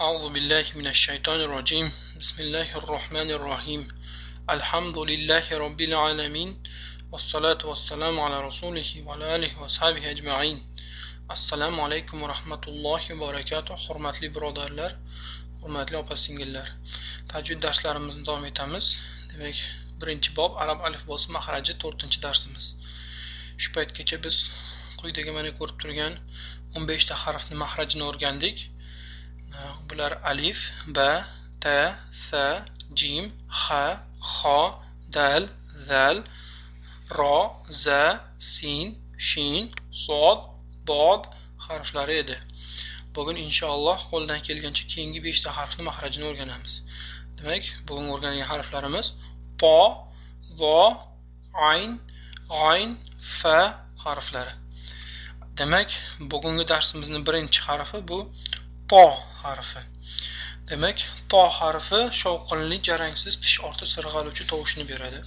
أعوذ بالله من الشيطان الرجيم بسم الله الرحمن الرحيم الحمد لله رب العالمين والصلاة والسلام على رسوله وعلى آله وصحبه أجمعين Assalomu alaykum va rahmatullohi va barakatuh. Hurmatli birodarlar, hurmatli opa-singillar. Tajvid darslarimizni davom etamiz. Demak, birinchi bob arab alifbosi mahraji 4-darsimiz. Shu paytgacha biz quyidagi mana ko'rib turgan 15 ta harfning mahrajini o'rgandik. Bular alif, ba, ta, sa, jim, ha, xo, dal, zal, ro, za, sin, shin, sod, dod harflari edi. Bugun inshaalloh qo'ldan kelgancha keyingi 5 ta harfning mahrajini o'rganamiz. Demak, bugun o'rgangan harflarimiz po, zo, ayn, g'ayn, fa harflari. Demak, bugungi darsimizning birinchi harfi bu po harfi. Demak, po harfi shovqinli, jarangsiz, tish orti sirg'aluvchi tovushni beradi.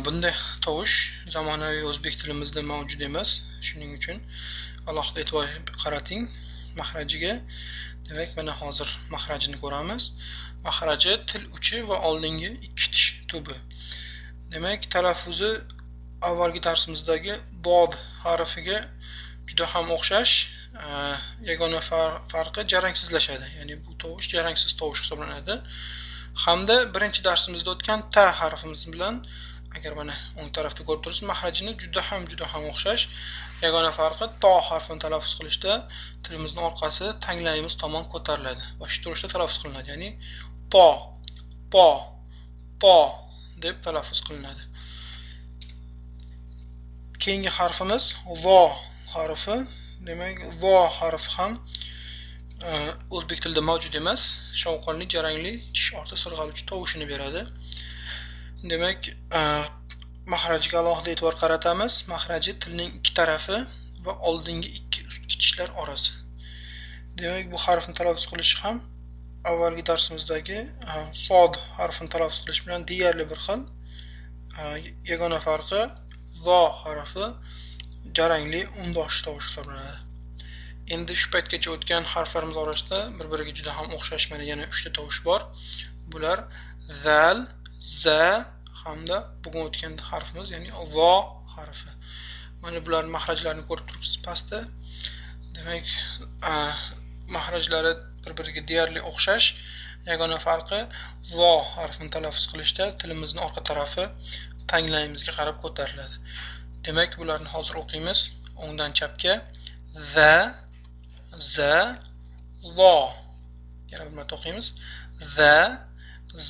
Bunday tovush zamonaviy o'zbek tilimizda mavjud emas. Shuning uchun alohida e'tibor qarating mahrajiga. Demak, mana hozir mahrajini ko'ramiz. Mahraji til uchi va oldingi ikki tish tubi. Demak, talaffuzi avvalgi darsimizdagi bod harfiga juda ham o'xshash. Yagona farqi jarangsizlashadi. Ya'ni bu tovush jarangsiz tovush hisoblanadi. Hamda birinchi darsimizda o'tgan ta harfimiz bilan agar mana o'ng tarafda ko'rib tursiz, mahrajini juda ham o'xshash. Yagona farqi to harfini talaffuz qilishda tilimizning orqasi tanglayimiz tomon ko'tariladi va shu turishda talaffuz qilinadi. Ya'ni po, po, po deb talaffuz qilinadi. Keyingi harfimiz vo harfi. Demak, vo harfi ham o'zbek tilida mavjud emas. Shovqinli, jarangli, tish orti sirg'aluvchi tovushini beradi. Demak, mahrajiga alohida e'tibor qaratamiz. Mahraji tilning ikki tarafi va oldingi ikki ustki tishlar orasi. Demak, bu harfni talaffuz qilish ham avvalgi darsimizdagi sod harfini talaffuz qilish bilan deyarli bir xil. Yagona farqi zo harfi jarangli, undosh tovush hisoblanadi. Endi shu paytgacha o'tgan harflarimiz orasida bir-biriga juda ham o'xshash mana yana 3 ta tovush bor. Bular zal, za hamda bugun o'tgan harfimiz, ya'ni zo harfi. Mana bularning mahrajlarini ko'rib turibsiz pastda. Demak, mahrajlari bir-biriga deyarli o'xshash. Yagona farqi zo harfini talaffuz qilishda tilimizning orqa tarafi tanglayimizga qarab ko'tariladi. Demak, bularni hozir o'qiymiz. O'ngdan chapga za, za, zo. Yana bir marta o'qiymiz. Za,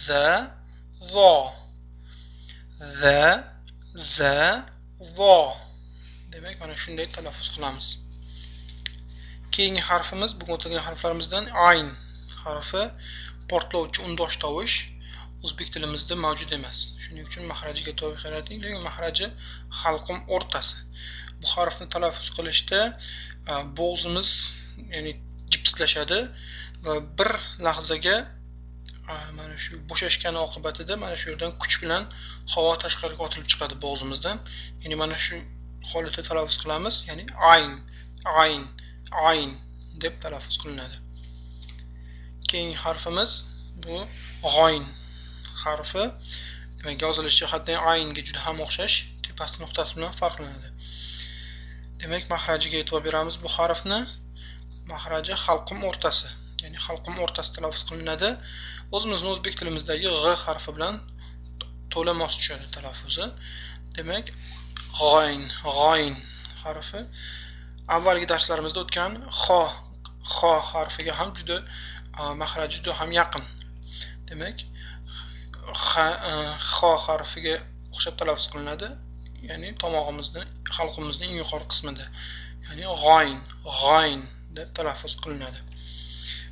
za, zo. Va, za, vo. Demak, mana shunday talaffuz qilamiz. Keyingi harfimiz bugun o'tgan harflarimizdan ayn harfi, portlovchi undosh tovush o'zbek tilimizda mavjud emas. Shuning uchun mahrajiga e'tibor qarating, lekin mahraji halqum o'rtasi. Bu harfni talaffuz qilishda bo'g'zimiz, ya'ni jipslashadi va bir lahzaga mana shu bo'shashgani oqibatida mana shu yerdan kuch bilan havo tashqariga otilib chiqadi bo'g'zimizdan. Ya'ni mana shu holatda talaffuz qilamiz, ya'ni ayn, ayn, ayn deb talaffuz qilinadi. Keyingi harfimiz bu g'oyn harfi. Demak, yozilish jihatdan aynga juda ham o'xshash, tepasi nuqtasi bilan farqlanadi. Demak, mahrajiga e'tibor beramiz bu harfni. Mahraji halqum o'rtasi, ya'ni halqum o'rtasi talaffuz qilinadi. O'zimizning o'zbek tilimizdagi g'i harfi bilan to'la mos tushadi talaffuzi. Demak, g'oyn, g'oyn harfi avvalgi darslarimizda o'tgan xo harfiga ham juda mahraji juda ham yaqin. Demak, xo harfiga o'xshab talaffuz qilinadi, ya'ni tomog'imizning, xalqimizning eng yuqori qismida. Ya'ni g'oyn, g'oyn deb talaffuz qilinadi.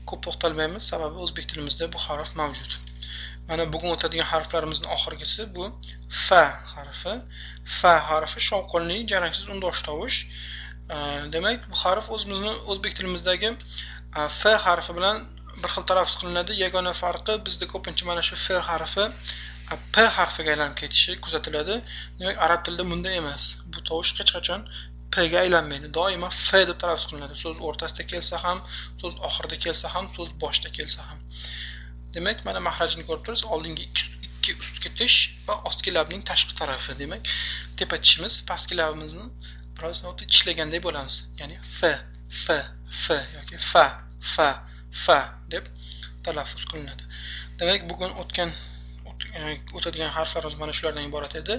Ko'p to'xtalmaymiz, sababi o'zbek tilimizda bu harf mavjud. Mana bugun o'tadigan harflarimizning oxirgisi bu fa harfi. Fa harfi shovqinli, jarangsiz undosh tovush. Demak, bu harf o'zimizning o'zbek tilimizdagi f harfi bilan bir xil talaffuz qilinadi. Yagona farqi bizda ko'pincha mana shu f harfi p harfiga aylanib ketishi kuzatiladi. Demak, arab tilida bunday emas. Bu tovush hech qachon p p ga aylanmaydi. Doimo f deb talaffuz qilinadi. So'z o'rtasida kelsa ham, so'z oxirida kelsa ham, so'z boshida kelsa ham. Demak, mana mahrajini ko'rib turibsiz. Oldingi ikki ustki tish va ostki labning tashqi tarafi. Demak, tepa tishimiz pastki labimizni biroz tishlaganday bo'lamiz. Ya'ni f yoki fa deb talaffuz qilinadi. Demak, bugun o'tadigan harflarimiz mana shulardan iborat edi.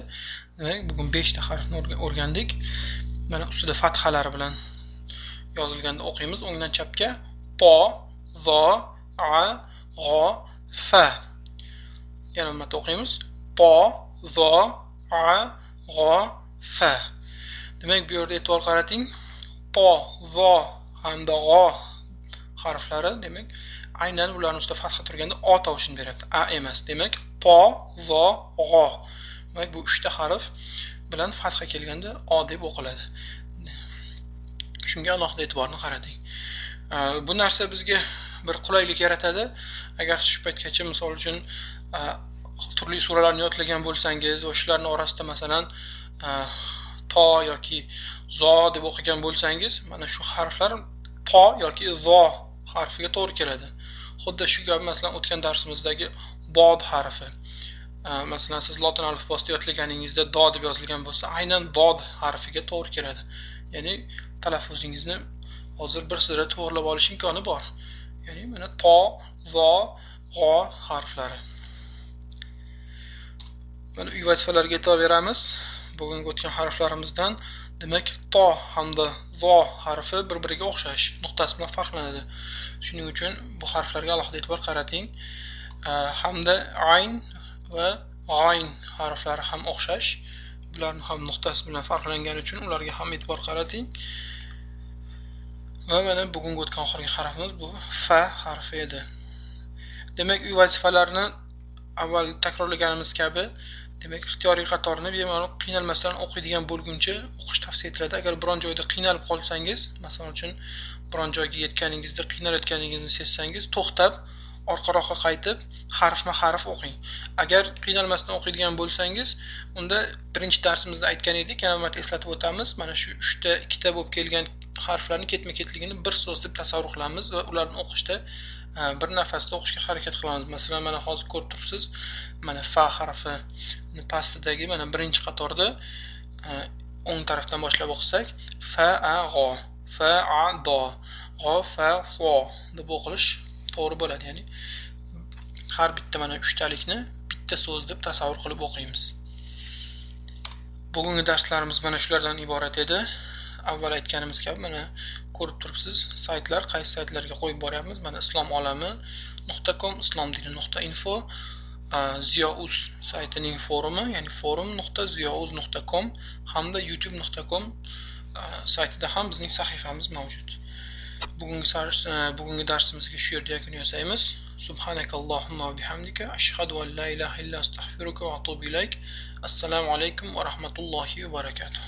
Demak, bugun 5 ta harfni o'rgandik. Mana ustida fathalari bilan yozilganda o'qiymiz. O'ngdan chapga po, zo, a, g'o, fa. Yana marta o'qiymiz. Po, zo, a, g'o, fa. Demak, bu yerda e'tibor qarating. Po, zo hamda g'o harflari, demak, aynan ularning ustida fatha turganda o tovushini beradi, a emas. Demak, po, zo, g'o. Demak, bu 3 ta harf bilan fatha kelganda o deb o'qiladi. Shunga alohida e'tiborni qarating. Bu narsa bizga bir qulaylik yaratadi. Agar shu paytgacha misol uchun turli suralarni yodlagan bo'lsangiz va shularning orasida masalan to yoki zo deb o'qigan bo'lsangiz, mana shu harflar po yoki zo harfiga to'g'ri keladi. Xuddi shu kabi masalan o'tgan darsimizdagi bod harfi. Masalan siz lotin alifbosida yodlaganingizda do deb yozilgan bo'lsa, aynan bod harfiga to'g'ri keladi. Ya'ni talaffuzingizni hozir bir sira to'g'rilab olish imkoni bor. Ya'ni mana to, zo, g'o harflari. Mana uy vazifalarga e'tibor beramiz. Bugungi o'tgan harflarimizdan, demak, to hamda zo harfi bir-biriga o'xshash, nuqtasi bilan farqlanadi. Shuning uchun bu harflarga alohida e'tibor qarating. Hamda ayn va g'ayn harflari ham o'xshash. Bularning ham nuqtasi bilan farqlangani uchun ularga ham e'tibor qarating. Va mana bugungi o'tgan oxirgi harfimiz bu fa harfi edi. Demak, uy vazifalarini avval takrorlaganimiz kabi, demak, ixtiyoriy qatorni bemalol qiynalmasdan o'qiydigan bo'lguncha o'qish tavsiya etiladi. Agar biron joyda qiynalib qolsangiz, masalan uchun biron joyga yetganingizda qiynalayotganingizni sezsangiz, to'xtab, orqaroqqa qaytib, harfma-harf o'qing. Agar qiynalmasdan o'qiydigan bo'lsangiz, unda birinchi darsimizda aytgan edik, yana marta eslatib o'tamiz. Mana shu 3 ta, 2 ta bo'lib kelgan harflarni ketma-ketligini bir so'z deb tasavvur qilamiz va ularni o'qishda bir nafasda o'qishga harakat qilamiz. Masalan, mana hozir ko'rib turibsiz, mana fa harfi pastidagi mana birinchi qatorda o'ng tarafdan boshlab o'qisak, fa a g'o, fa a do, g'o fa so deb o'qilish to'g'ri bo'ladi. Ya'ni har bitta mana 3 talikni bitta so'z deb tasavvur qilib o'qiymiz. Bugungi darslarimiz mana shulardan iborat edi. Avval aytganimiz kabi mana ko'rib turibsiz, saytlar, qaysi saytlarga qo'yib boryapmiz. Mana islomolami.com, islomdini.info, Ziyouz saytining forumi, ya'ni forum.ziyouz.com hamda youtube.com saytida ham bizning sahifamiz mavjud. Bugungi darsimizga shu yerda yakun yasaymiz. Subhanakallohumma va bihamdika, ashhadu an la ilaha illa astag'firuka va atubu ilayk. Assalomu alaykum va rahmatullohi va barakatuh.